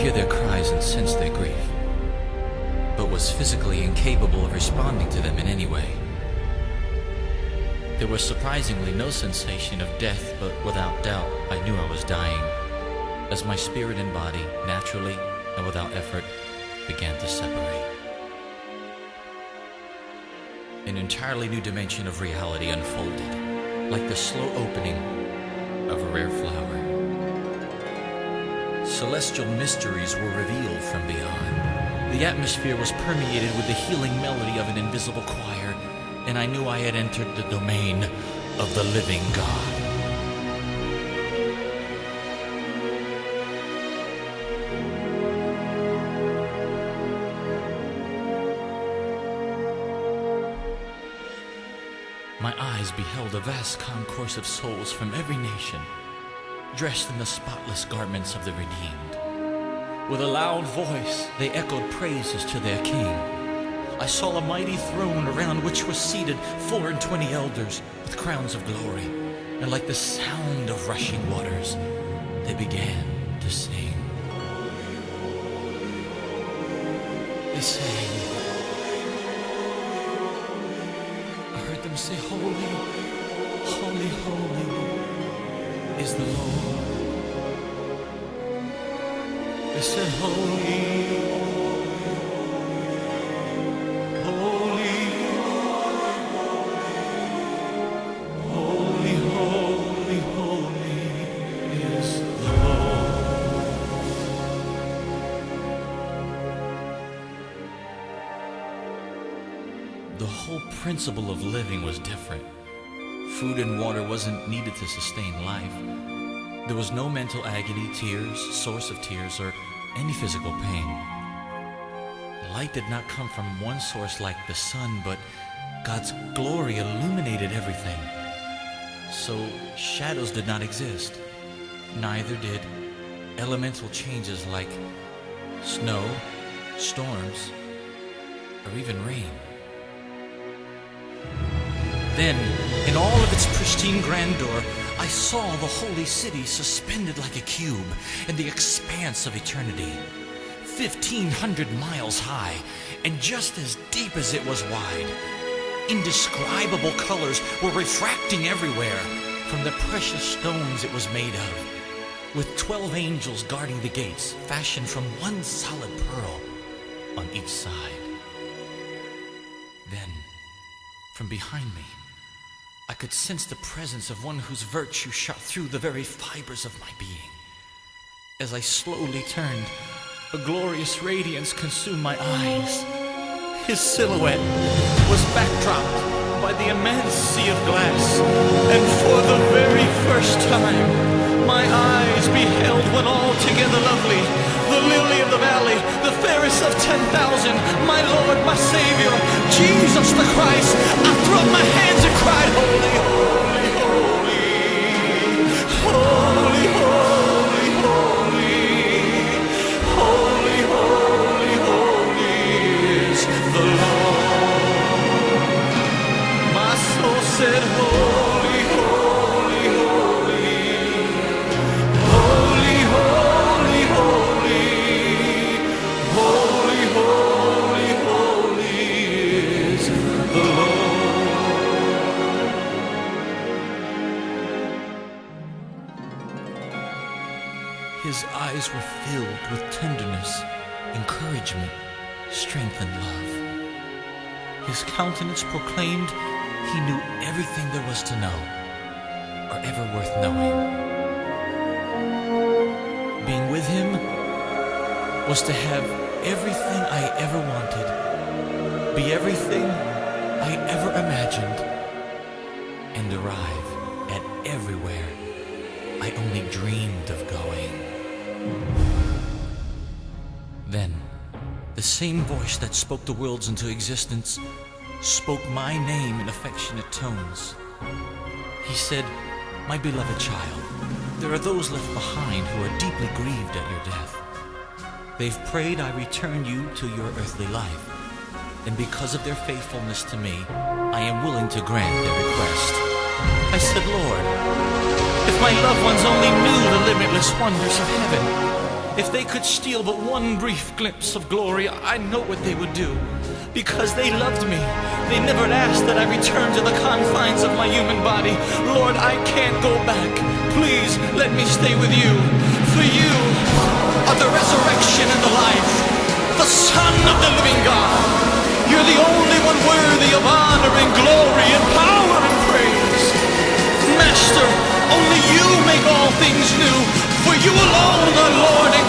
hear their cries and sense their grief, but was physically incapable of responding to them in any way. There was surprisingly no sensation of death, but without doubt I knew I was dying, as my spirit and body, naturally and without effort, began to separate. An entirely new dimension of reality unfolded, like the slow opening of a rare flower. Celestial mysteries were revealed from beyond. The atmosphere was permeated with the healing melody of an invisible choir, and I knew I had entered the domain of the living God. My eyes beheld a vast concourse of souls from every nation, dressed in the spotless garments of the redeemed. With a loud voice, they echoed praises to their King. I saw a mighty throne around which was seated 24 elders with crowns of glory, and like the sound of rushing waters, they began to sing. They sang. Them say, holy, holy, holy is the Lord. They said, holy, holy, holy, holy, holy is the Lord. The whole principle of living was different. Food and water wasn't needed to sustain life. There was no mental agony, tears, source of tears, or any physical pain. Light did not come from one source like the sun, but God's glory illuminated everything. So shadows did not exist. Neither did elemental changes like snow, storms, or even rain. Then, in all of its pristine grandeur, I saw the holy city suspended like a cube in the expanse of eternity, 1,500 miles high and just as deep as it was wide. Indescribable colors were refracting everywhere from the precious stones it was made of, with 12 angels guarding the gates, fashioned from one solid pearl on each side. Then, from behind me, I could sense the presence of one whose virtue shot through the very fibers of my being. As I slowly turned, a glorious radiance consumed my eyes. His silhouette was backdropped by the immense sea of glass, and for the very first time, my eyes beheld one altogether lovely, the lily of the valley, the fairest of 10,000, my Lord, my Savior, Jesus the Christ. I threw up my hands and cried, holy, holy, holy, holy, holy, holy, holy, holy, holy is the Lord. My soul said, holy, holy, holy, holy, holy, holy, holy, holy, holy is the Lord. His eyes were filled with tenderness, encouragement, strength, and love. His countenance proclaimed he knew everything there was to know, or ever worth knowing. Being with him was to have everything I ever wanted, be everything I ever imagined, and arrive at everywhere I only dreamed of going. Then, the same voice that spoke the worlds into existence spoke my name in affectionate tones. He said, "My beloved child, there are those left behind who are deeply grieved at your death. They've prayed I return you to your earthly life, and because of their faithfulness to me, I am willing to grant their request." I said, "Lord, if my loved ones only knew the limitless wonders of heaven, If they could steal but one brief glimpse of glory, I know what they would do. Because they loved me, they never asked that I return to the confines of my human body. Lord, I can't go back. Please let me stay with you. For you are the resurrection and the life, the Son of the living God. You're the only one worthy of honor and glory and power and praise. Master, only you make all things new, for you alone are Lord